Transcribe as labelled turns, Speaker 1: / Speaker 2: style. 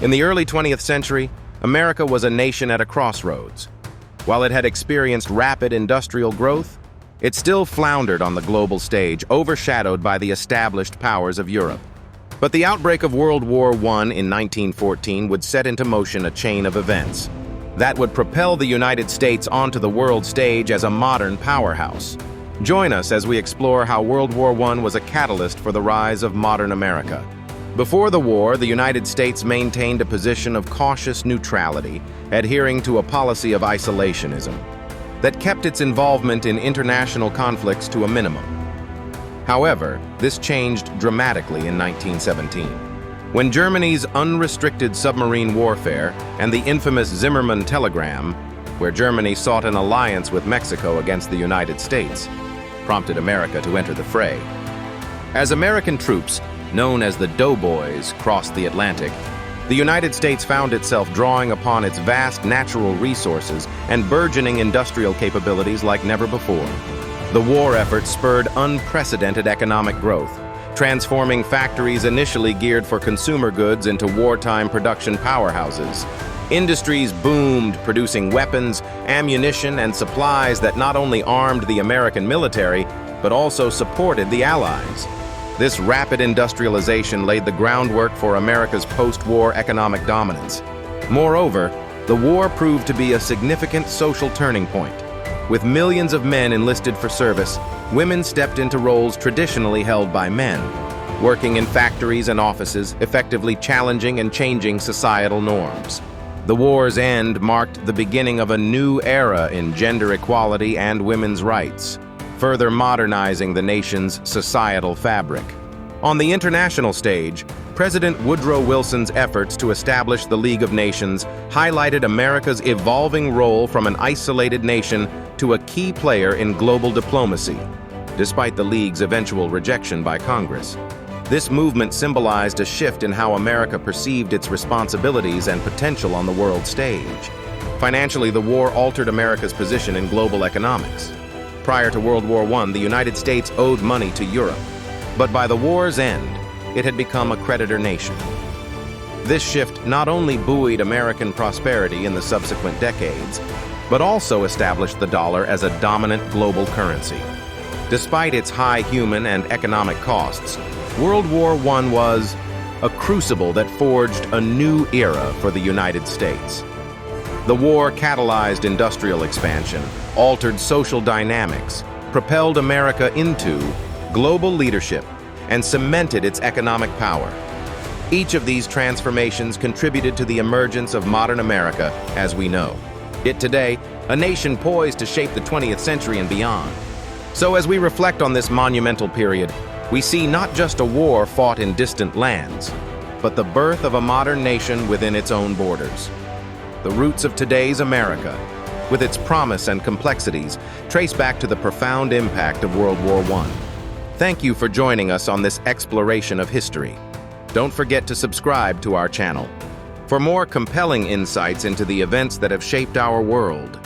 Speaker 1: In the early 20th century, America was a nation at a crossroads. While it had experienced rapid industrial growth, it still floundered on the global stage, overshadowed by the established powers of Europe. But the outbreak of World War I in 1914 would set into motion a chain of events that would propel the United States onto the world stage as a modern powerhouse. Join us as we explore how World War I was a catalyst for the rise of modern America. Before the war, the United States maintained a position of cautious neutrality, adhering to a policy of isolationism that kept its involvement in international conflicts to a minimum. However, this changed dramatically in 1917, when Germany's unrestricted submarine warfare and the infamous Zimmermann telegram, where Germany sought an alliance with Mexico against the United States, prompted America to enter the fray. As American troops, known as the Doughboys, crossed the Atlantic, the United States found itself drawing upon its vast natural resources and burgeoning industrial capabilities like never before. The war effort spurred unprecedented economic growth, transforming factories initially geared for consumer goods into wartime production powerhouses. Industries boomed, producing weapons, ammunition, and supplies that not only armed the American military, but also supported the Allies. This rapid industrialization laid the groundwork for America's post-war economic dominance. Moreover, the war proved to be a significant social turning point. With millions of men enlisted for service, women stepped into roles traditionally held by men, working in factories and offices, effectively challenging and changing societal norms. The war's end marked the beginning of a new era in gender equality and women's rights, further modernizing the nation's societal fabric. On the international stage, President Woodrow Wilson's efforts to establish the League of Nations highlighted America's evolving role from an isolated nation to a key player in global diplomacy, despite the League's eventual rejection by Congress. This movement symbolized a shift in how America perceived its responsibilities and potential on the world stage. Financially, the war altered America's position in global economics. Prior to World War I, the United States owed money to Europe, but by the war's end, it had become a creditor nation. This shift not only buoyed American prosperity in the subsequent decades, but also established the dollar as a dominant global currency. Despite its high human and economic costs, World War I was a crucible that forged a new era for the United States. The war catalyzed industrial expansion, altered social dynamics, propelled America into global leadership, and cemented its economic power. Each of these transformations contributed to the emergence of modern America as we know it today, a nation poised to shape the 20th century and beyond. So as we reflect on this monumental period, we see not just a war fought in distant lands, but the birth of a modern nation within its own borders. The roots of today's America, with its promise and complexities, trace back to the profound impact of World War I. Thank you for joining us on this exploration of history. Don't forget to subscribe to our channel for more compelling insights into the events that have shaped our world.